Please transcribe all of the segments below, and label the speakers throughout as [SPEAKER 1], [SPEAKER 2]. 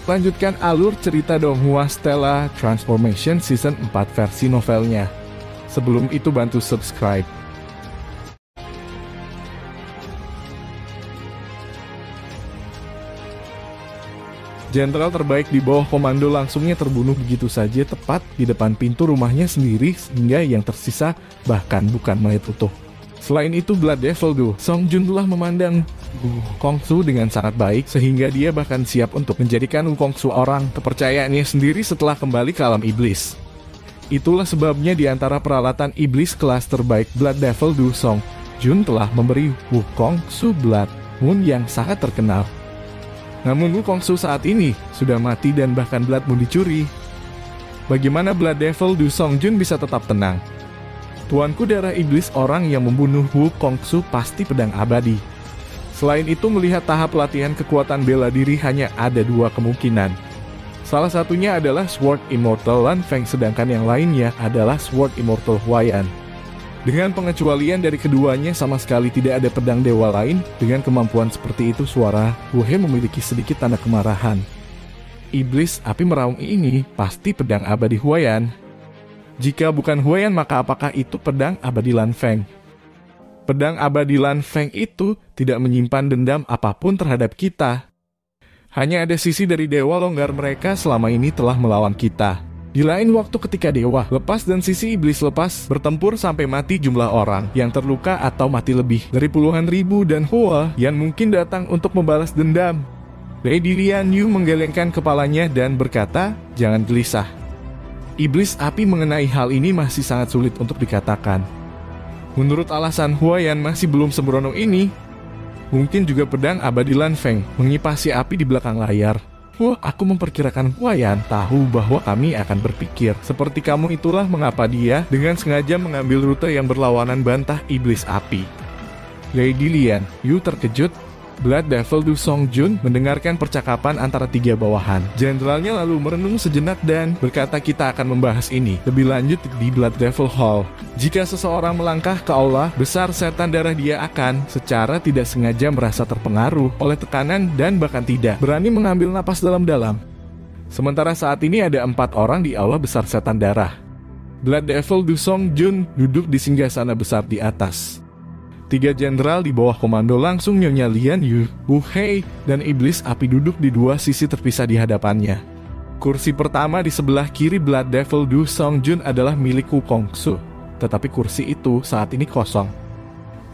[SPEAKER 1] lanjutkan alur cerita Donghua Stella Transformation Season 4 versi novelnya. Sebelum itu bantu subscribe. Jenderal terbaik di bawah komando langsungnya terbunuh begitu saja tepat di depan pintu rumahnya sendiri, sehingga yang tersisa bahkan bukan mayat utuh. Selain itu, Blood Devil Du Song Jun telah memandang Wukongsu dengan sangat baik, sehingga dia bahkan siap untuk menjadikan Wukongsu orang kepercayaannya sendiri setelah kembali ke alam iblis. Itulah sebabnya di antara peralatan iblis kelas terbaik, Blood Devil Du Song Jun telah memberi Wukongsu Blood Moon yang sangat terkenal. Namun Wukongsu saat ini sudah mati dan bahkan Blood Moon dicuri. Bagaimana Blood Devil Du Song Jun bisa tetap tenang? Tuanku darah iblis, orang yang membunuh Wukongsu pasti pedang abadi. Selain itu, melihat tahap latihan kekuatan bela diri hanya ada dua kemungkinan. Salah satunya adalah Sword Immortal Lan Feng, sedangkan yang lainnya adalah Sword Immortal Huaiyan. Dengan pengecualian dari keduanya, sama sekali tidak ada pedang dewa lain dengan kemampuan seperti itu. Suara Wuhe memiliki sedikit tanda kemarahan. Iblis api meraung ini pasti pedang abadi Huaiyan. Jika bukan Huaiyan, maka apakah itu pedang abadi Lan Feng? Pedang abadi Lan Feng itu tidak menyimpan dendam apapun terhadap kita. Hanya ada sisi dari dewa longgar mereka selama ini telah melawan kita. Di lain waktu ketika dewa lepas dan sisi iblis lepas, bertempur sampai mati jumlah orang yang terluka atau mati lebih dari puluhan ribu, dan Hua yang mungkin datang untuk membalas dendam. Lady Lian Yu menggelengkan kepalanya dan berkata, "Jangan gelisah. Iblis api mengenai hal ini masih sangat sulit untuk dikatakan. Menurut alasan Huaiyan masih belum sembrono ini, mungkin juga pedang abadi Lan Feng mengipasi api di belakang layar. Wah, aku memperkirakan Huaiyan tahu bahwa kami akan berpikir seperti kamu, itulah mengapa dia dengan sengaja mengambil rute yang berlawanan bantah iblis api." Lady Lian Yu terkejut. Blood Devil Du Song Jun mendengarkan percakapan antara tiga bawahan. Jenderalnya lalu merenung sejenak dan berkata, "Kita akan membahas ini lebih lanjut di Blood Devil Hall. Jika seseorang melangkah ke aula besar setan darah, dia akan secara tidak sengaja merasa terpengaruh oleh tekanan dan bahkan tidak berani mengambil napas dalam-dalam. Sementara saat ini ada 4 orang di aula besar setan darah. Blood Devil Du Song Jun duduk di singgasana besar di atas. 3 jenderal di bawah komando langsung Nyonya Lian Yu, Wu Hei, dan iblis api duduk di 2 sisi terpisah di hadapannya. Kursi pertama di sebelah kiri Blood Devil Du Song Jun adalah milik Wukongsu, tetapi kursi itu saat ini kosong.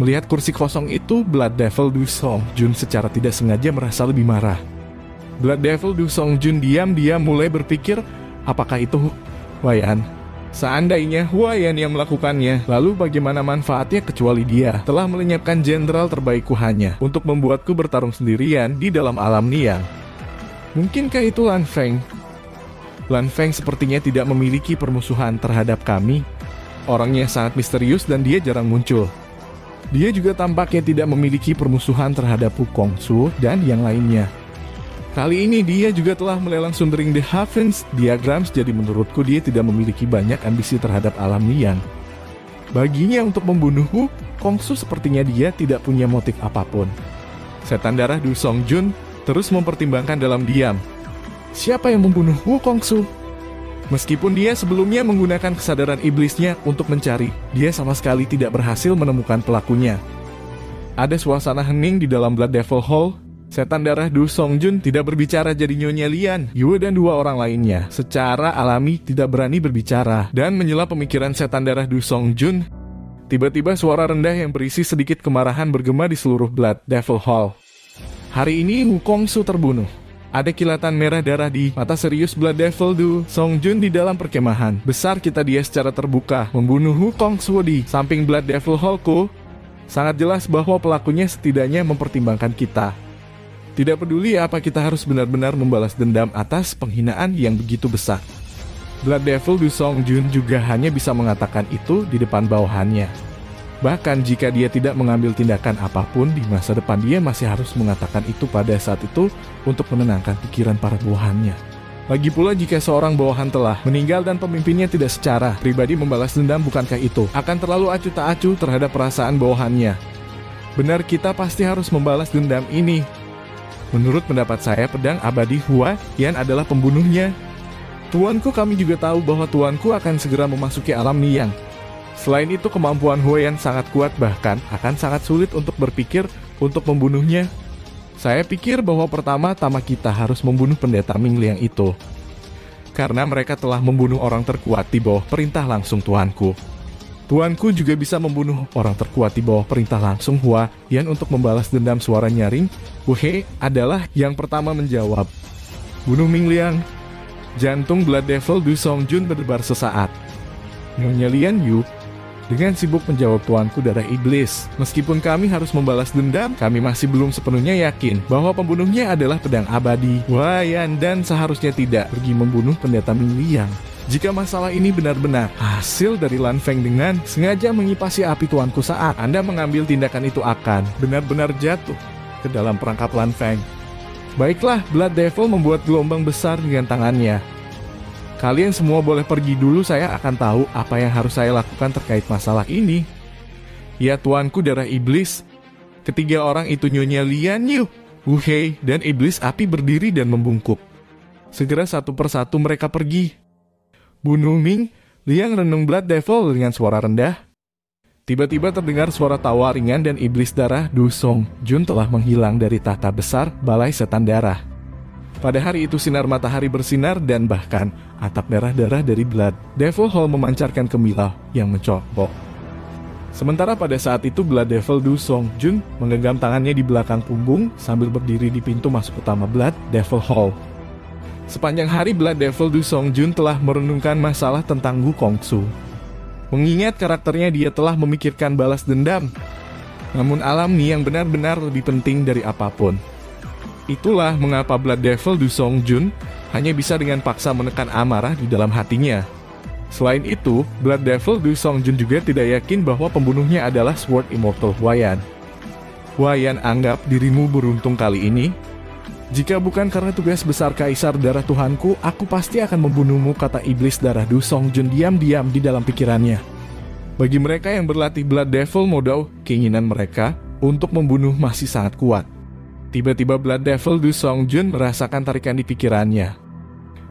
[SPEAKER 1] Melihat kursi kosong itu, Blood Devil Du Song Jun secara tidak sengaja merasa lebih marah. Blood Devil Du Song Jun diam-diam mulai berpikir, apakah itu Huaiyan? Seandainya Huaiyan yang melakukannya, lalu bagaimana manfaatnya kecuali dia telah melenyapkan jenderal terbaikku hanya untuk membuatku bertarung sendirian di dalam alam Niang? Mungkinkah itu Lan Feng? Lan Feng sepertinya tidak memiliki permusuhan terhadap kami. Orangnya sangat misterius dan dia jarang muncul. Dia juga tampaknya tidak memiliki permusuhan terhadap Wukongsu dan yang lainnya. Kali ini dia juga telah melelang Sundering the Heavens Diagrams, jadi menurutku dia tidak memiliki banyak ambisi terhadap alam Niang. Baginya untuk membunuh Wukongsu, sepertinya dia tidak punya motif apapun." Setan darah Du Song Jun terus mempertimbangkan dalam diam. Siapa yang membunuh Wukongsu? Meskipun dia sebelumnya menggunakan kesadaran iblisnya untuk mencari, dia sama sekali tidak berhasil menemukan pelakunya. Ada suasana hening di dalam Blood Devil Hall. Setan darah Du Song Jun tidak berbicara, jadi Nyonya Lian Yu dan 2 orang lainnya secara alami tidak berani berbicara dan menyela pemikiran setan darah Du Song Jun. Tiba-tiba suara rendah yang berisi sedikit kemarahan bergema di seluruh Blood Devil Hall. Hari ini Wukongsu terbunuh. Ada kilatan merah darah di mata serius Blood Devil Du Song Jun di dalam perkemahan besar kita. Dia secara terbuka membunuh Wukongsu di samping Blood Devil Hall-ku. Sangat jelas bahwa pelakunya setidaknya mempertimbangkan kita. Tidak peduli apa kita harus benar-benar membalas dendam atas penghinaan yang begitu besar. Blood Devil Du Song Jun juga hanya bisa mengatakan itu di depan bawahannya. Bahkan jika dia tidak mengambil tindakan apapun di masa depan, dia masih harus mengatakan itu pada saat itu untuk menenangkan pikiran para bawahannya. Lagi pula jika seorang bawahan telah meninggal dan pemimpinnya tidak secara pribadi membalas dendam, bukankah itu akan terlalu acuh tak acuh terhadap perasaan bawahannya? Benar, kita pasti harus membalas dendam ini. Menurut pendapat saya, pedang abadi Hua Yan adalah pembunuhnya. Tuanku, kami juga tahu bahwa tuanku akan segera memasuki alam Niyang. Selain itu, kemampuan Hua Yan sangat kuat, bahkan akan sangat sulit untuk berpikir untuk membunuhnya. Saya pikir bahwa pertama-tama kita harus membunuh pendeta Ming Liang itu. Karena mereka telah membunuh orang terkuat di bawah perintah langsung tuanku. Tuanku juga bisa membunuh orang terkuat di bawah perintah langsung Hua Yan untuk membalas dendam. Suara nyaring Wu He adalah yang pertama menjawab. Bunuh Ming Liang. Jantung Blood Devil Du Songjun berdebar sesaat. Nyonya Lian Yu dengan sibuk menjawab, tuanku darah iblis. Meskipun kami harus membalas dendam, kami masih belum sepenuhnya yakin bahwa pembunuhnya adalah pedang abadi Hua Yan dan seharusnya tidak pergi membunuh pendeta Ming Liang. Jika masalah ini benar-benar hasil dari Lan Feng dengan sengaja mengipasi api tuanku, saat Anda mengambil tindakan itu akan benar-benar jatuh ke dalam perangkap Lan Feng. Baiklah, Blood Devil membuat gelombang besar dengan tangannya. Kalian semua boleh pergi dulu, saya akan tahu apa yang harus saya lakukan terkait masalah ini. Ya tuanku darah iblis. Ketiga orang itu, Nyonya Lian Yu, Wu Hei, dan iblis api berdiri dan membungkuk. Segera satu persatu mereka pergi. Bunuh Ming Liang, renung Blood Devil dengan suara rendah. Tiba-tiba terdengar suara tawa ringan dan iblis darah Du Songjun telah menghilang dari tahta besar Balai Setan Darah. Pada hari itu sinar matahari bersinar dan bahkan atap merah darah dari Blood Devil Hall memancarkan kemilau yang mencolok. Sementara pada saat itu Blood Devil Du Songjun menggenggam tangannya di belakang punggung sambil berdiri di pintu masuk utama Blood Devil Hall. Sepanjang hari Blood Devil Du Songjun telah merenungkan masalah tentang Wukongsu. Mengingat karakternya, dia telah memikirkan balas dendam. Namun alam Niyang benar-benar lebih penting dari apapun. Itulah mengapa Blood Devil Du Songjun hanya bisa dengan paksa menekan amarah di dalam hatinya. Selain itu, Blood Devil Du Songjun juga tidak yakin bahwa pembunuhnya adalah Sword Immortal Hua Yan. Hua Yan, anggap dirimu beruntung kali ini. Jika bukan karena tugas besar Kaisar Darah Tuhanku, aku pasti akan membunuhmu, kata iblis darah Du Songjun diam-diam di dalam pikirannya. Bagi mereka yang berlatih Blood Devil Modao, keinginan mereka untuk membunuh masih sangat kuat. Tiba-tiba Blood Devil Du Songjun merasakan tarikan di pikirannya.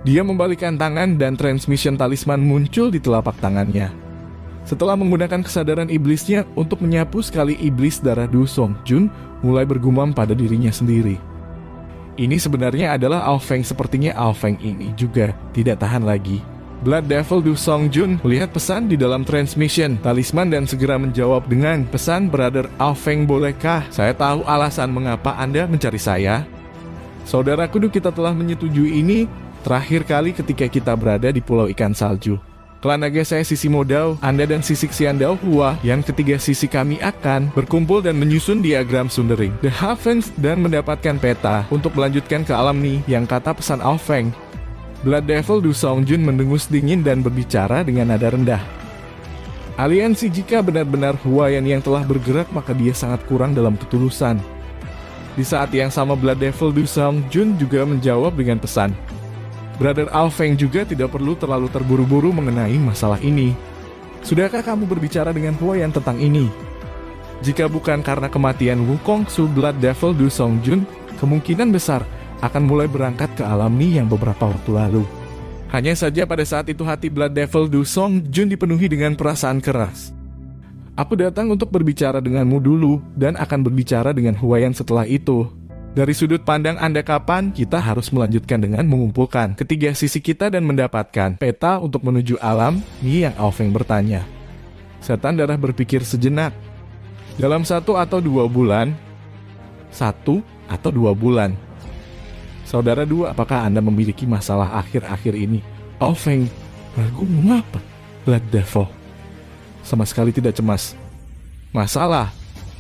[SPEAKER 1] Dia membalikkan tangan dan transmission talisman muncul di telapak tangannya. Setelah menggunakan kesadaran iblisnya untuk menyapu sekali, iblis darah Du Songjun mulai bergumam pada dirinya sendiri. Ini sebenarnya adalah Ao Feng. Sepertinya Ao Feng ini juga tidak tahan lagi. Blood Devil Du Songjun melihat pesan di dalam transmission talisman dan segera menjawab dengan pesan, Brother Ao Feng, bolehkah saya tahu alasan mengapa Anda mencari saya? Saudara kudu, kita telah menyetujui ini terakhir kali ketika kita berada di Pulau Ikan Salju. Klan naga saya Sisi Modao, Anda dan Sisi Xiandao Hua, yang ketiga sisi kami akan berkumpul dan menyusun diagram Sundering The Heavens dan mendapatkan peta untuk melanjutkan ke alam Ni yang, kata pesan Ao Feng. Blood Devil Du Songjun mendengus dingin dan berbicara dengan nada rendah. Aliansi, jika benar-benar Hua Yan yang telah bergerak, maka dia sangat kurang dalam ketulusan. Di saat yang sama Blood Devil Du Songjun juga menjawab dengan pesan. Brother Ao Feng juga tidak perlu terlalu terburu-buru mengenai masalah ini. Sudahkah kamu berbicara dengan Hua Yan tentang ini? Jika bukan karena kematian Wukongsu, Blood Devil Du Songjun kemungkinan besar akan mulai berangkat ke alam Ni yang beberapa waktu lalu. Hanya saja pada saat itu hati Blood Devil Du Songjun dipenuhi dengan perasaan keras. Aku datang untuk berbicara denganmu dulu dan akan berbicara dengan Hua Yan setelah itu. Dari sudut pandang Anda, kapan kita harus melanjutkan dengan mengumpulkan ketiga sisi kita dan mendapatkan peta untuk menuju alam Ni yang, Ao Feng bertanya. Setan darah berpikir sejenak. Dalam 1 atau 2 bulan? 1 atau 2 bulan? Saudara dua, apakah Anda memiliki masalah akhir-akhir ini? Ao Feng ragu mengapa? Blood Devil sama sekali tidak cemas. Masalah?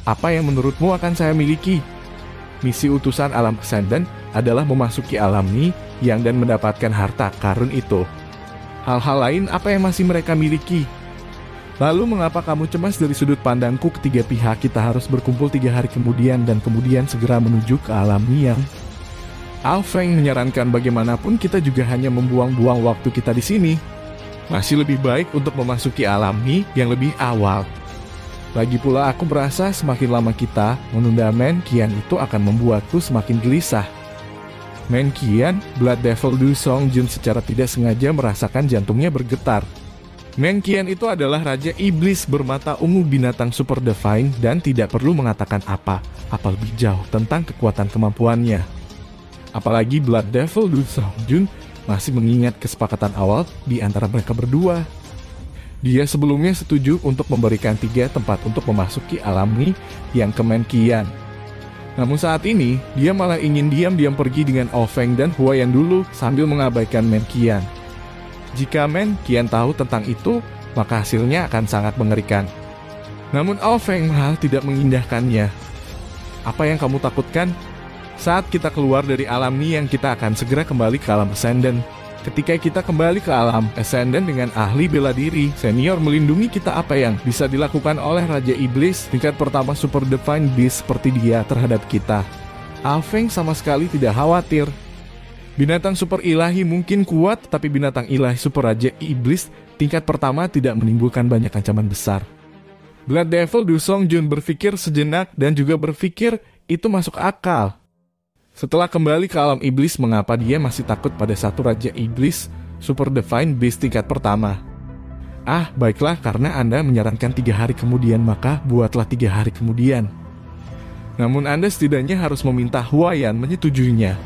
[SPEAKER 1] Apa yang menurutmu akan saya miliki? Misi utusan alam Ascendant adalah memasuki alam Ni yang dan mendapatkan harta karun itu. Hal-hal lain apa yang masih mereka miliki? Lalu mengapa kamu cemas? Dari sudut pandangku, ketiga pihak kita harus berkumpul 3 hari kemudian dan kemudian segera menuju ke alam Ni yang. Ao Feng menyarankan bagaimanapun kita juga hanya membuang-buang waktu kita di sini. Masih lebih baik untuk memasuki alam Ni yang lebih awal. Lagi pula aku merasa semakin lama kita menunda Menqian itu akan membuatku semakin gelisah. Menqian, Blood Devil Du Songjun secara tidak sengaja merasakan jantungnya bergetar. Menqian itu adalah Raja Iblis bermata ungu binatang Super Divine dan tidak perlu mengatakan apa lebih jauh tentang kekuatan kemampuannya. Apalagi Blood Devil Du Songjun masih mengingat kesepakatan awal di antara mereka berdua. Dia sebelumnya setuju untuk memberikan 3 tempat untuk memasuki alam Ni yang ke Menqian. Namun saat ini, dia malah ingin diam-diam pergi dengan Aofeng dan Huaiyan dulu sambil mengabaikan Menqian. Jika Menqian tahu tentang itu, maka hasilnya akan sangat mengerikan. Namun Aofeng malah tidak mengindahkannya. Apa yang kamu takutkan? Saat kita keluar dari alam Ni yang kita akan segera kembali ke alam Ascendant. Ketika kita kembali ke alam Ascendant dengan ahli bela diri senior melindungi kita, apa yang bisa dilakukan oleh Raja Iblis tingkat pertama Super Divine Beast seperti dia terhadap kita? Aofeng sama sekali tidak khawatir. Binatang super ilahi mungkin kuat, tapi binatang ilahi super Raja Iblis tingkat pertama tidak menimbulkan banyak ancaman besar. Blood Devil Du Songjun berpikir sejenak dan juga berpikir itu masuk akal. Setelah kembali ke alam iblis, mengapa dia masih takut pada satu Raja Iblis Super Divine Beast tingkat pertama? Baiklah, karena Anda menyarankan 3 hari kemudian, maka buatlah 3 hari kemudian. Namun Anda setidaknya harus meminta Huaiyan menyetujuinya.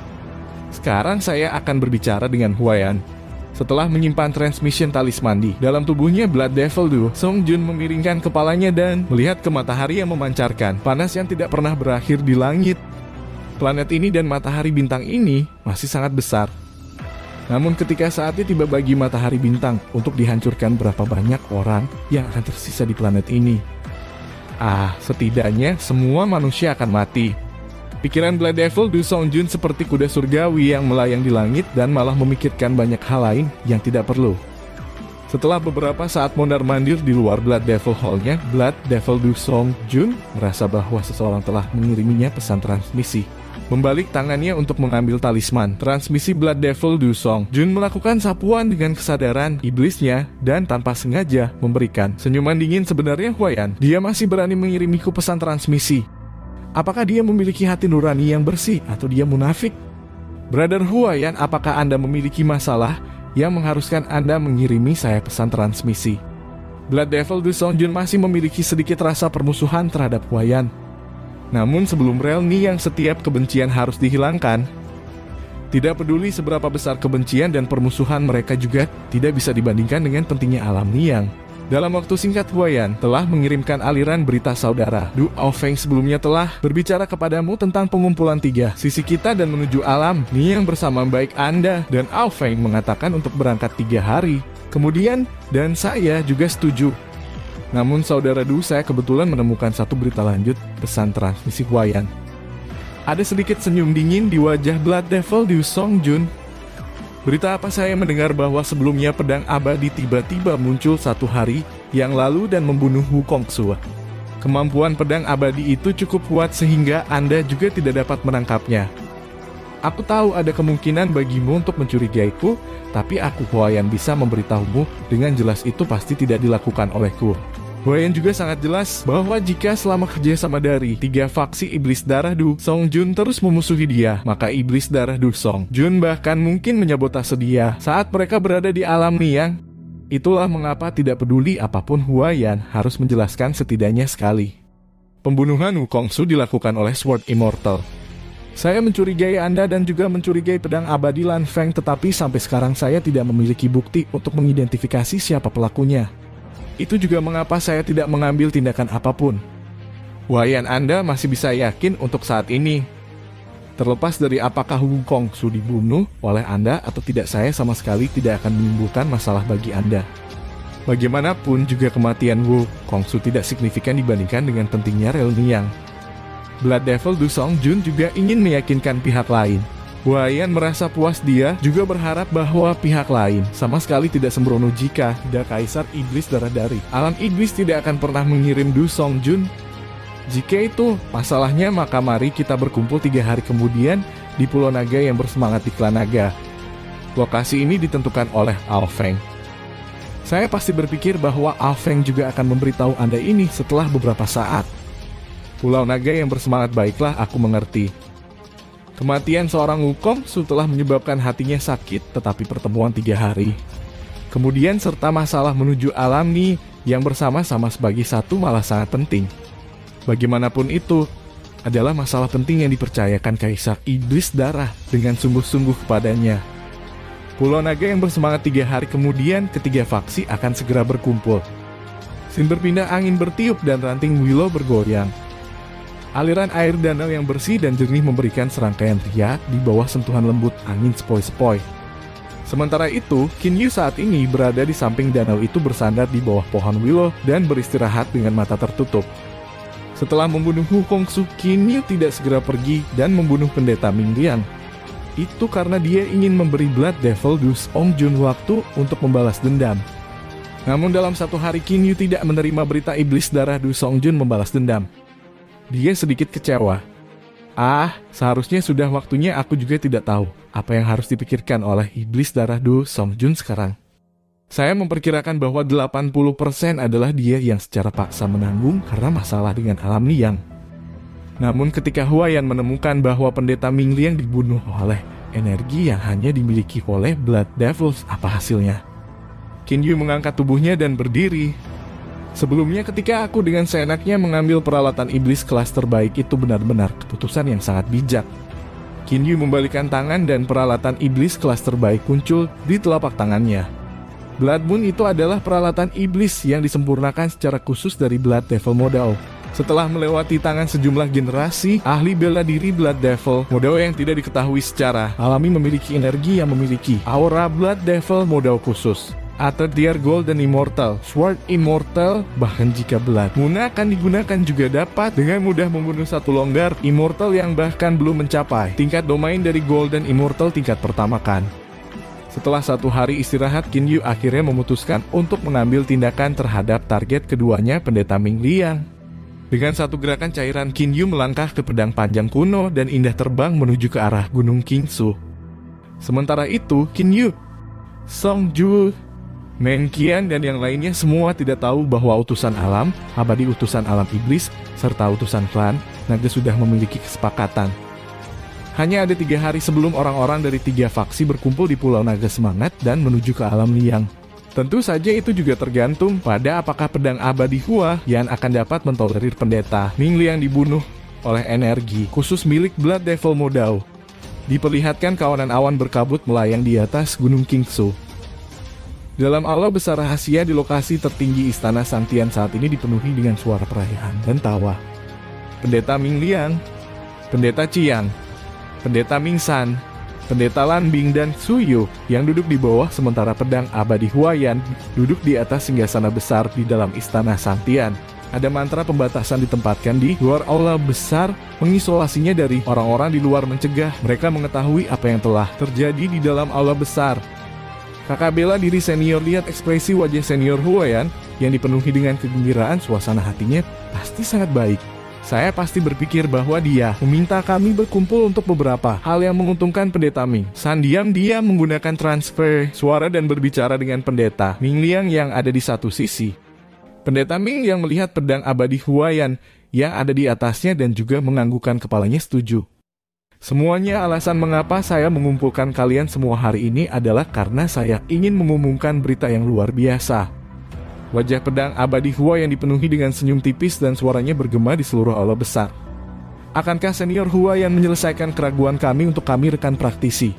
[SPEAKER 1] Sekarang saya akan berbicara dengan Huaiyan. Setelah menyimpan transmission talisman di dalam tubuhnya, Blood Devil Du Songjun memiringkan kepalanya dan melihat ke matahari yang memancarkan panas yang tidak pernah berakhir di langit. Planet ini dan matahari bintang ini masih sangat besar. Namun ketika saatnya tiba bagi matahari bintang untuk dihancurkan, berapa banyak orang yang akan tersisa di planet ini? Setidaknya semua manusia akan mati. Pikiran Blood Devil Du Songjun seperti kuda surgawi yang melayang di langit dan malah memikirkan banyak hal lain yang tidak perlu. Setelah beberapa saat mondar-mandir di luar Blood Devil Hall-nya, Blood Devil Du Songjun merasa bahwa seseorang telah mengiriminya pesan transmisi. Membalik tangannya untuk mengambil talisman transmisi Blood Devil Du Songjun melakukan sapuan dengan kesadaran iblisnya dan tanpa sengaja memberikan senyuman dingin. Sebenarnya Huaiyan, dia masih berani mengirimiku pesan transmisi. Apakah dia memiliki hati nurani yang bersih atau dia munafik? Brother Huaiyan, apakah Anda memiliki masalah yang mengharuskan Anda mengirimi saya pesan transmisi? Blood Devil Du Songjun masih memiliki sedikit rasa permusuhan terhadap Huaiyan. Namun sebelum rel Ni yang setiap kebencian harus dihilangkan, tidak peduli seberapa besar kebencian dan permusuhan mereka juga tidak bisa dibandingkan dengan pentingnya alam Ni yang. Dalam waktu singkat, Huaiyan telah mengirimkan aliran berita saudara. Du Aofeng sebelumnya telah berbicara kepadamu tentang pengumpulan 3 sisi kita dan menuju alam Ni yang bersama baik Anda, dan Aofeng mengatakan untuk berangkat 3 hari kemudian, dan saya juga setuju. Namun saudara Du, saya kebetulan menemukan satu berita lanjut pesan transmisi Huaiyan. Ada sedikit senyum dingin di wajah Blood Devil Du Songjun. Berita apa? Saya mendengar bahwa sebelumnya pedang abadi tiba-tiba muncul 1 hari yang lalu dan membunuh Wukongsu. Kemampuan pedang abadi itu cukup kuat sehingga Anda juga tidak dapat menangkapnya. Aku tahu ada kemungkinan bagimu untuk mencurigaiku, tapi aku Huaiyan bisa memberitahumu dengan jelas itu pasti tidak dilakukan olehku. Huaiyan juga sangat jelas bahwa jika selama kerjasama dari 3 faksi Iblis Darah Du Songjun terus memusuhi dia, maka Iblis Darah Du Songjun bahkan mungkin menyabotase dia saat mereka berada di alam Niang. Itulah mengapa tidak peduli apapun Huaiyan harus menjelaskan setidaknya sekali. Pembunuhan Wukongsu dilakukan oleh Sword Immortal. Saya mencurigai Anda dan juga mencurigai pedang abadi Lan Feng, tetapi sampai sekarang saya tidak memiliki bukti untuk mengidentifikasi siapa pelakunya. Itu juga mengapa saya tidak mengambil tindakan apapun. Huaiyan, Anda masih bisa yakin untuk saat ini? Terlepas dari apakah Wukongsu dibunuh oleh Anda atau tidak, saya sama sekali tidak akan menimbulkan masalah bagi Anda. Bagaimanapun juga kematian Wukongsu tidak signifikan dibandingkan dengan pentingnya rel Niang. Blood Devil Du Songjun juga ingin meyakinkan pihak lain. Huaiyan merasa puas, dia juga berharap bahwa pihak lain sama sekali tidak sembrono jika tidak Kaisar Iblis Darah dari alam iblis tidak akan pernah mengirim Du Songjun. Jika itu masalahnya, maka mari kita berkumpul 3 hari kemudian di Pulau Naga yang bersemangat di Klan Naga. Lokasi ini ditentukan oleh Aofeng. Saya pasti berpikir bahwa Alfeng juga akan memberitahu Anda ini setelah beberapa saat. Pulau Naga yang bersemangat, baiklah, aku mengerti. Kematian seorang Wukong telah menyebabkan hatinya sakit, tetapi pertemuan 3 hari. Kemudian serta masalah menuju alam Ni yang bersama-sama sebagai satu malah sangat penting. Bagaimanapun itu, adalah masalah penting yang dipercayakan Kaisar Iblis Darah dengan sungguh-sungguh kepadanya. Pulau Naga yang bersemangat 3 hari kemudian, ketiga faksi akan segera berkumpul. Sin berpindah angin bertiup dan ranting willow bergoyang. Aliran air danau yang bersih dan jernih memberikan serangkaian riak di bawah sentuhan lembut angin sepoi-sepoi. Sementara itu, Qin Yu saat ini berada di samping danau itu bersandar di bawah pohon willow dan beristirahat dengan mata tertutup. Setelah membunuh Hu Hongxue, Qin Yu tidak segera pergi dan membunuh pendeta Ming Liang. Itu karena dia ingin memberi Blood Devil Du Songjun waktu untuk membalas dendam. Namun dalam 1 hari Qin Yu tidak menerima berita Iblis Darah Du Songjun membalas dendam. Dia sedikit kecewa. Seharusnya sudah waktunya, aku juga tidak tahu apa yang harus dipikirkan oleh Iblis Darah Du Songjun sekarang. Saya memperkirakan bahwa 80% adalah dia yang secara paksa menanggung karena masalah dengan alam Liang. Namun ketika Huayan menemukan bahwa pendeta Ming Liang dibunuh oleh energi yang hanya dimiliki oleh Blood Devils, apa hasilnya? Qin Yu mengangkat tubuhnya dan berdiri. Sebelumnya ketika aku dengan seenaknya mengambil peralatan iblis kelas terbaik, itu benar-benar keputusan yang sangat bijak. Qin Yu membalikkan tangan dan peralatan iblis kelas terbaik muncul di telapak tangannya. Blood Moon itu adalah peralatan iblis yang disempurnakan secara khusus dari Blood Devil Modao. Setelah melewati tangan sejumlah generasi, ahli bela diri Blood Devil Modao yang tidak diketahui secara alami memiliki energi yang memiliki aura Blood Devil Modao khusus. Atau Dear Golden Immortal, Sword Immortal, bahkan jika Blood Moon akan digunakan juga dapat dengan mudah membunuh satu longgar Immortal yang bahkan belum mencapai tingkat domain dari Golden Immortal tingkat pertama kan. Setelah 1 hari istirahat, Qin Yu akhirnya memutuskan untuk mengambil tindakan terhadap target keduanya, pendeta Ming Liang. Dengan satu gerakan cairan, Qin Yu melangkah ke pedang panjang kuno dan indah terbang menuju ke arah Gunung Qingsu. Sementara itu, Qin Yu, Song Ju, Meng Qian dan yang lainnya semua tidak tahu bahwa utusan alam, abadi utusan alam iblis, serta utusan klan naga sudah memiliki kesepakatan. Hanya ada 3 hari sebelum orang-orang dari 3 faksi berkumpul di Pulau Naga Semangat dan menuju ke alam Liang. Tentu saja itu juga tergantung pada apakah pedang abadi Huayan akan dapat mentolerir pendeta Ming Liang dibunuh oleh energi khusus milik Blood Devil Modao. Diperlihatkan kawanan awan berkabut melayang di atas Gunung Qingsu. Dalam aula besar rahasia di lokasi tertinggi Istana Santian saat ini dipenuhi dengan suara perayaan dan tawa. Pendeta Ming Liang, Pendeta Qiang, Pendeta Ming San, Pendeta Lan Bing dan Su Yu yang duduk di bawah, sementara pedang abadi Huayan duduk di atas singgasana besar di dalam Istana Santian. Ada mantra pembatasan ditempatkan di luar aula besar, mengisolasinya dari orang-orang di luar, mencegah mereka mengetahui apa yang telah terjadi di dalam aula besar. Kakak bela diri senior lihat ekspresi wajah senior Huayan yang dipenuhi dengan kegembiraan. Suasana hatinya pasti sangat baik. Saya pasti berpikir bahwa dia meminta kami berkumpul untuk beberapa hal yang menguntungkan pendeta Ming San. Diam-diam menggunakan transfer suara dan berbicara dengan pendeta Ming Liang yang ada di satu sisi. Pendeta Ming yang melihat pedang abadi Huayan yang ada di atasnya dan juga menganggukkan kepalanya setuju. Semuanya alasan mengapa saya mengumpulkan kalian semua hari ini adalah karena saya ingin mengumumkan berita yang luar biasa. Wajah pedang abadi Huayan dipenuhi dengan senyum tipis dan suaranya bergema di seluruh aula besar. Akankah senior Huayan menyelesaikan keraguan kami untuk kami rekan praktisi?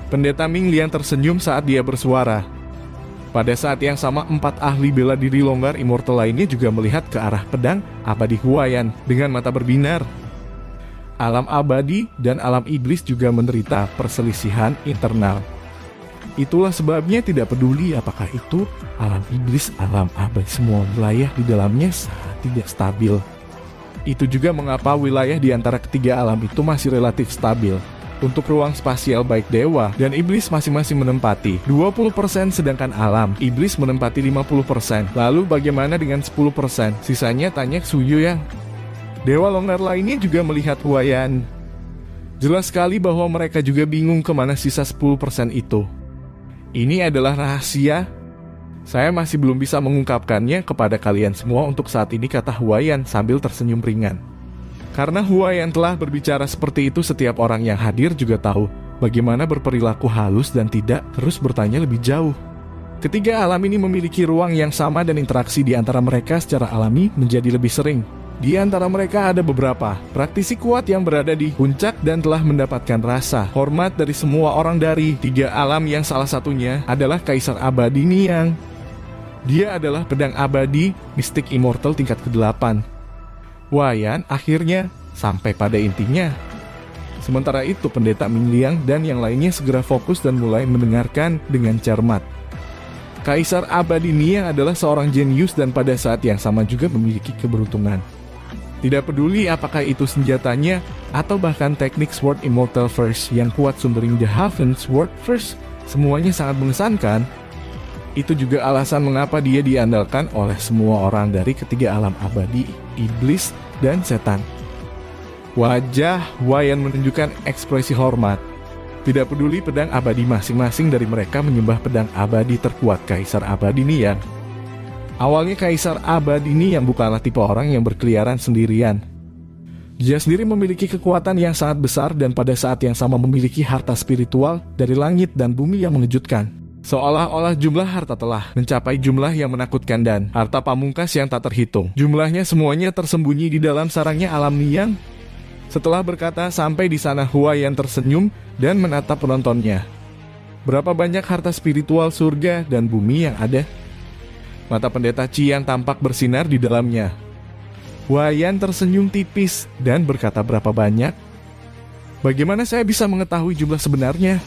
[SPEAKER 1] Pendeta Ming Liang tersenyum saat dia bersuara. Pada saat yang sama, 4 ahli bela diri longgar immortal lainnya juga melihat ke arah pedang abadi Huayan dengan mata berbinar. Alam abadi dan alam iblis juga menderita perselisihan internal. Itulah sebabnya tidak peduli apakah itu alam iblis, alam abadi, semua wilayah di dalamnya sangat tidak stabil. Itu juga mengapa wilayah di antara ketiga alam itu masih relatif stabil. Untuk ruang spasial baik dewa dan iblis masing-masing menempati 20%, sedangkan alam iblis menempati 50%. Lalu bagaimana dengan 10%? Sisanya, tanya Su Yu yang. Dewa longgar lainnya juga melihat Huayan. Jelas sekali bahwa mereka juga bingung kemana sisa 10% itu. Ini adalah rahasia. Saya masih belum bisa mengungkapkannya kepada kalian semua untuk saat ini, kata Huayan sambil tersenyum ringan. Karena Huayan telah berbicara seperti itu, setiap orang yang hadir juga tahu bagaimana berperilaku halus dan tidak terus bertanya lebih jauh. Ketiga alam ini memiliki ruang yang sama dan interaksi di antara mereka secara alami menjadi lebih sering. Di antara mereka ada beberapa praktisi kuat yang berada di puncak dan telah mendapatkan rasa hormat dari semua orang dari tiga alam, yang salah satunya adalah Kaisar Abadi Niang. Dia adalah pedang abadi mistik immortal tingkat ke-8. Huayan akhirnya sampai pada intinya. Sementara itu Pendeta Mingliang dan yang lainnya segera fokus dan mulai mendengarkan dengan cermat. Kaisar Abadi Niang adalah seorang jenius dan pada saat yang sama juga memiliki keberuntungan. Tidak peduli apakah itu senjatanya atau bahkan teknik Sword Immortal First yang kuat Sundering the Haven Sword First, semuanya sangat mengesankan. Itu juga alasan mengapa dia diandalkan oleh semua orang dari ketiga alam abadi, iblis, dan setan. Wajah Huayan menunjukkan ekspresi hormat. Tidak peduli pedang abadi masing-masing dari mereka menyembah pedang abadi terkuat Kaisar Abadi Niang. Awalnya Kaisar Abadi Niang bukanlah tipe orang yang berkeliaran sendirian. Dia sendiri memiliki kekuatan yang sangat besar dan pada saat yang sama memiliki harta spiritual dari langit dan bumi yang mengejutkan. Seolah-olah jumlah harta telah mencapai jumlah yang menakutkan dan harta pamungkas yang tak terhitung. Jumlahnya semuanya tersembunyi di dalam sarangnya alam Niang. Setelah berkata sampai di sana, Huayan tersenyum dan menatap penontonnya. Berapa banyak harta spiritual surga dan bumi yang ada? Mata Pendeta Qian tampak bersinar di dalamnya. Huayan tersenyum tipis dan berkata, berapa banyak? Bagaimana saya bisa mengetahui jumlah sebenarnya?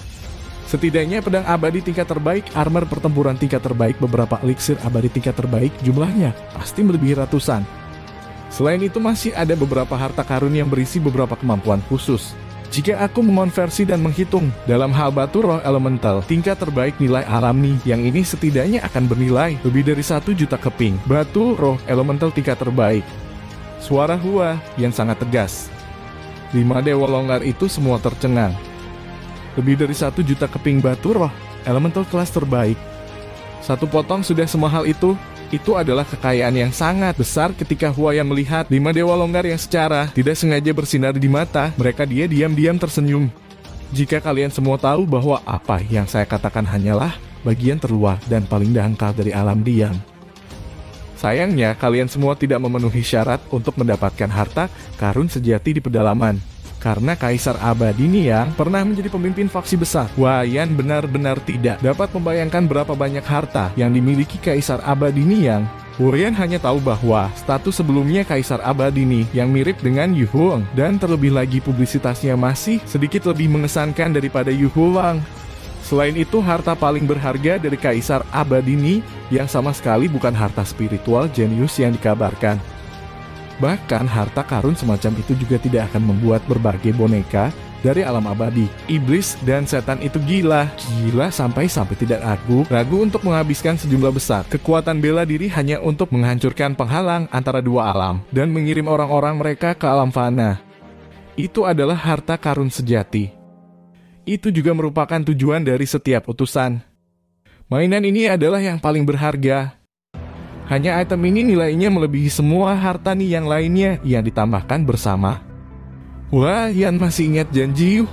[SPEAKER 1] Setidaknya pedang abadi tingkat terbaik, armor pertempuran tingkat terbaik, beberapa eliksir abadi tingkat terbaik, jumlahnya pasti melebihi ratusan. Selain itu masih ada beberapa harta karun yang berisi beberapa kemampuan khusus. Jika aku mengonversi dan menghitung dalam hal batu roh elemental tingkat terbaik nilai alami, yang ini setidaknya akan bernilai lebih dari 1 juta keping. Batu roh elemental tingkat terbaik. Suara Hua yang sangat tegas. 5 dewa longgar itu semua tercengang. Lebih dari 1 juta keping batu roh elemental kelas terbaik. Satu potong sudah semahal itu. Itu adalah kekayaan yang sangat besar. Ketika Huayan melihat 5 dewa longgar yang secara tidak sengaja bersinar di mata mereka, dia diam-diam tersenyum. Jika kalian semua tahu bahwa apa yang saya katakan hanyalah bagian terluar dan paling dangkal dari alam Niang. Sayangnya kalian semua tidak memenuhi syarat untuk mendapatkan harta karun sejati di pedalaman. Karena Kaisar Abadi Niang pernah menjadi pemimpin faksi besar. Huayan benar-benar tidak dapat membayangkan berapa banyak harta yang dimiliki Kaisar Abadi Niang. Huayan hanya tahu bahwa status sebelumnya Kaisar Abadi Niang yang mirip dengan Yu Huang, dan terlebih lagi publisitasnya masih sedikit lebih mengesankan daripada Yu Huang. Selain itu, harta paling berharga dari Kaisar Abadi Niang yang sama sekali bukan harta spiritual jenius yang dikabarkan. Bahkan harta karun semacam itu juga tidak akan membuat berbagai boneka dari alam abadi, iblis, dan setan itu gila sampai tidak ragu untuk menghabiskan sejumlah besar kekuatan bela diri hanya untuk menghancurkan penghalang antara dua alam dan mengirim orang-orang mereka ke alam fana. Itu adalah harta karun sejati. Itu juga merupakan tujuan dari setiap utusan. Mainan ini adalah yang paling berharga. Hanya item ini nilainya melebihi semua harta nih yang lainnya yang ditambahkan bersama. Huayan masih ingat janji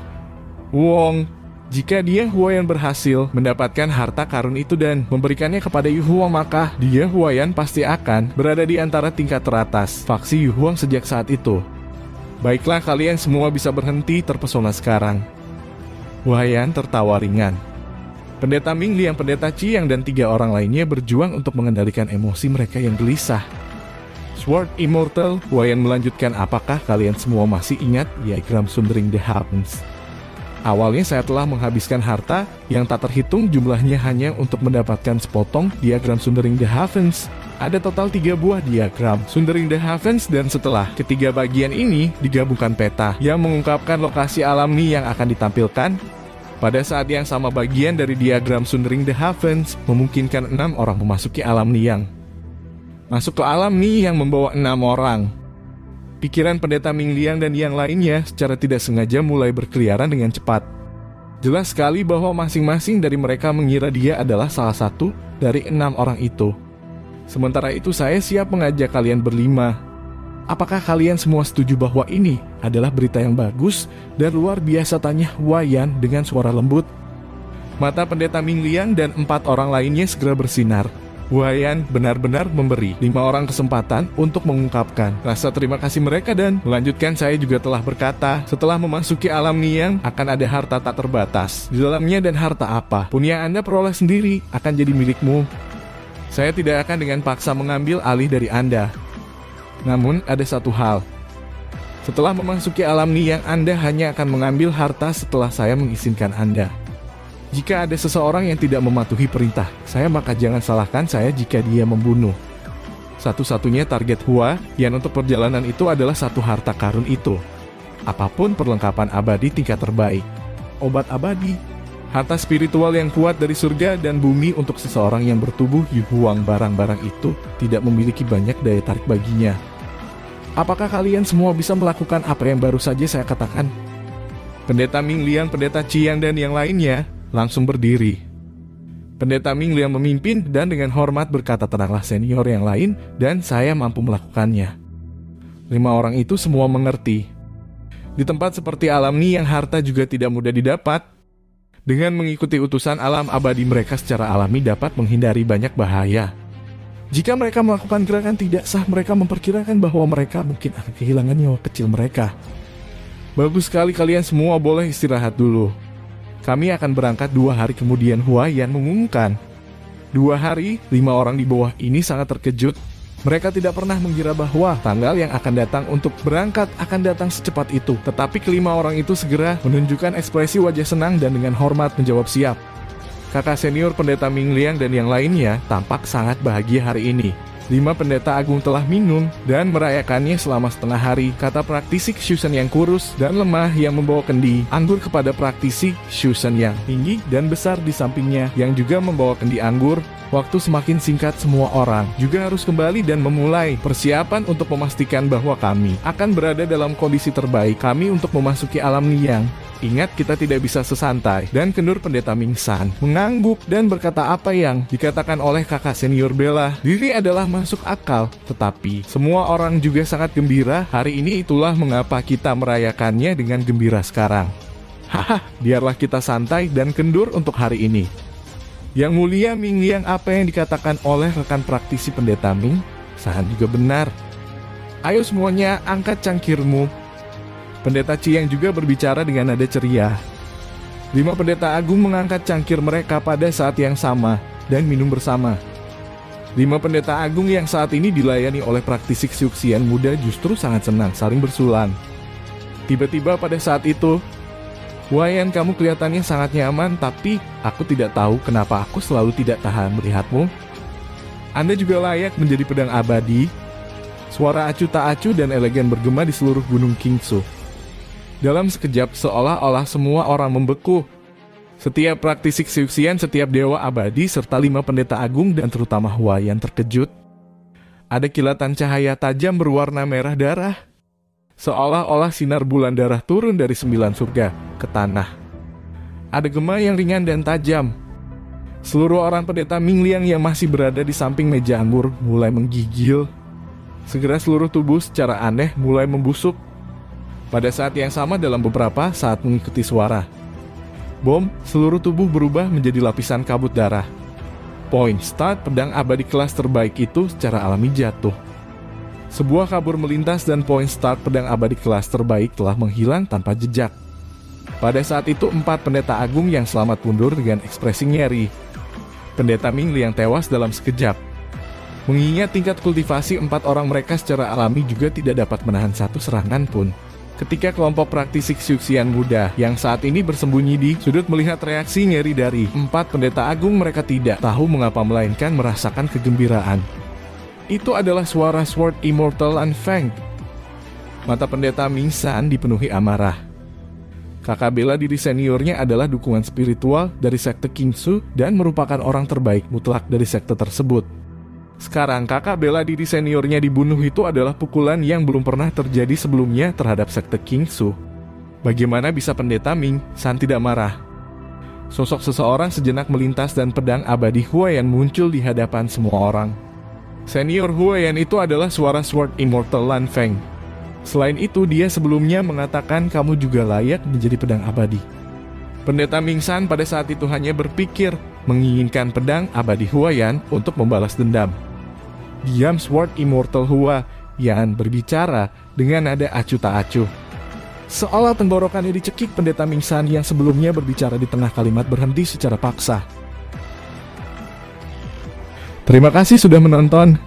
[SPEAKER 1] Wong. Jika dia Huayan berhasil mendapatkan harta karun itu dan memberikannya kepada Yu Huang, maka dia Huayan pasti akan berada di antara tingkat teratas faksi Yu Huang sejak saat itu. Baiklah, kalian semua bisa berhenti terpesona sekarang. Huayan tertawa ringan. Pendeta Mingliang, Pendeta Qian, dan 3 orang lainnya berjuang untuk mengendalikan emosi mereka yang gelisah. Sword Immortal, Huayan melanjutkan, apakah kalian semua masih ingat diagram Sundering the Heavens? Awalnya saya telah menghabiskan harta yang tak terhitung jumlahnya hanya untuk mendapatkan sepotong diagram Sundering the Heavens. Ada total 3 buah diagram Sundering the Heavens, dan setelah ketiga bagian ini digabungkan peta yang mengungkapkan lokasi alam Ni yang akan ditampilkan. Pada saat yang sama, bagian dari diagram Sundering the Heavens memungkinkan 6 orang memasuki alam Niang. Masuk ke alam Ni yang membawa 6 orang. Pikiran Pendeta Mingliang dan yang lainnya secara tidak sengaja mulai berkeliaran dengan cepat. Jelas sekali bahwa masing-masing dari mereka mengira dia adalah salah satu dari 6 orang itu. Sementara itu saya siap mengajak kalian berlima. Apakah kalian semua setuju bahwa ini adalah berita yang bagus dan luar biasa, tanya Huaiyan dengan suara lembut. Mata pendeta Ming Liang dan 4 orang lainnya segera bersinar. Huaiyan benar-benar memberi 5 orang kesempatan untuk mengungkapkan rasa terima kasih mereka dan melanjutkan. Saya juga telah berkata, setelah memasuki alam Niang akan ada harta tak terbatas di dalamnya, dan harta apa pun yang Anda peroleh sendiri akan jadi milikmu. Saya tidak akan dengan paksa mengambil alih dari Anda. Namun ada satu hal. Setelah memasuki alam Niang, Anda hanya akan mengambil harta setelah saya mengizinkan Anda. Jika ada seseorang yang tidak mematuhi perintah saya, maka jangan salahkan saya jika dia membunuh. Satu-satunya target Huaiyan untuk perjalanan itu adalah satu harta karun itu. Apapun perlengkapan abadi tingkat terbaik, obat abadi, harta spiritual yang kuat dari surga dan bumi untuk seseorang yang bertubuh Yu Huang, barang-barang itu tidak memiliki banyak daya tarik baginya. Apakah kalian semua bisa melakukan apa yang baru saja saya katakan? Pendeta Ming Liang, Pendeta Qiang, dan yang lainnya langsung berdiri. Pendeta Ming Liang memimpin dan dengan hormat berkata, tenanglah senior yang lain, dan saya mampu melakukannya. 5 orang itu semua mengerti. Di tempat seperti alam Niang, harta juga tidak mudah didapat. Dengan mengikuti utusan alam abadi, mereka secara alami dapat menghindari banyak bahaya. Jika mereka melakukan gerakan tidak sah, mereka memperkirakan bahwa mereka mungkin akan kehilangan nyawa kecil mereka. Bagus sekali, kalian semua boleh istirahat dulu. Kami akan berangkat 2 hari kemudian, Huaiyan mengumumkan. 2 hari, 5 orang di bawah ini sangat terkejut. Mereka tidak pernah mengira bahwa tanggal yang akan datang untuk berangkat akan datang secepat itu. Tetapi kelima orang itu segera menunjukkan ekspresi wajah senang dan dengan hormat menjawab siap. Kakak senior Pendeta Ming Liang dan yang lainnya tampak sangat bahagia hari ini. 5 pendeta agung telah minum dan merayakannya selama setengah hari, kata praktisi Xusen yang kurus dan lemah yang membawa kendi anggur kepada praktisi Xusen yang tinggi dan besar di sampingnya yang juga membawa kendi anggur. Waktu semakin singkat, semua orang juga harus kembali dan memulai persiapan untuk memastikan bahwa kami akan berada dalam kondisi terbaik kami untuk memasuki alam Niang. Ingat, kita tidak bisa sesantai. Dan kendur Pendeta Ming San mengangguk dan berkata, apa yang dikatakan oleh kakak senior bela diri adalah masuk akal. Tetapi semua orang juga sangat gembira hari ini, itulah mengapa kita merayakannya dengan gembira sekarang. Haha, biarlah kita santai dan kendur untuk hari ini. Yang mulia Ming Liang, apa yang dikatakan oleh rekan praktisi Pendeta Ming San juga benar. Ayo semuanya, angkat cangkirmu. Pendeta Qiang juga berbicara dengan nada ceria. 5 pendeta agung mengangkat cangkir mereka pada saat yang sama dan minum bersama. 5 pendeta agung yang saat ini dilayani oleh praktisi Xuxian muda justru sangat senang saling bersulan. Tiba-tiba pada saat itu, Huaiyan, kamu kelihatannya sangat nyaman, tapi aku tidak tahu kenapa aku selalu tidak tahan melihatmu. Anda juga layak menjadi pedang abadi. Suara acuh tak acuh dan elegan bergema di seluruh gunung Qingsu. Dalam sekejap, seolah-olah semua orang membeku. Setiap praktisi Xuxian, setiap dewa abadi, serta 5 pendeta agung dan terutama Huaiyan terkejut. Ada kilatan cahaya tajam berwarna merah darah. Seolah-olah sinar bulan darah turun dari 9 surga ke tanah. Ada gema yang ringan dan tajam. Seluruh orang pendeta Ming Liang yang masih berada di samping meja anggur mulai menggigil. Segera seluruh tubuh secara aneh mulai membusuk. Pada saat yang sama, dalam beberapa saat mengikuti suara bom, seluruh tubuh berubah menjadi lapisan kabut darah. Point Start, pedang abadi kelas terbaik itu secara alami jatuh. Sebuah kabur melintas dan Point Start, pedang abadi kelas terbaik, telah menghilang tanpa jejak. Pada saat itu 4 pendeta agung yang selamat mundur dengan ekspresi nyeri. Pendeta Ming Liang tewas dalam sekejap. Mengingat tingkat kultivasi 4 orang mereka secara alami juga tidak dapat menahan satu serangan pun. Ketika kelompok praktisi Xuxian muda yang saat ini bersembunyi di sudut melihat reaksi nyeri dari 4 pendeta agung, mereka tidak tahu mengapa melainkan merasakan kegembiraan. Itu adalah suara Sword Immortal Unfanged. Mata pendeta Ming San dipenuhi amarah. Kakak bela diri seniornya adalah dukungan spiritual dari sekte Qingsu dan merupakan orang terbaik mutlak dari sekte tersebut. Sekarang kakak bela diri seniornya dibunuh, itu adalah pukulan yang belum pernah terjadi sebelumnya terhadap sekte Qingsu. Bagaimana bisa pendeta Ming San tidak marah? Sosok seseorang sejenak melintas dan pedang abadi Huaiyan muncul di hadapan semua orang. Senior Huaiyan itu adalah suara Sword Immortal Lan Feng. Selain itu, dia sebelumnya mengatakan kamu juga layak menjadi pedang abadi. Pendeta Mingsan pada saat itu hanya berpikir menginginkan pedang abadi Huaiyan untuk membalas dendam. Diam Sword Immortal Huaiyan berbicara dengan nada acuh tak acuh. Seolah tenggorokannya dicekik, pendeta Mingsan yang sebelumnya berbicara di tengah kalimat berhenti secara paksa. Terima kasih sudah menonton.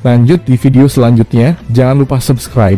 [SPEAKER 1] Lanjut di video selanjutnya, jangan lupa subscribe.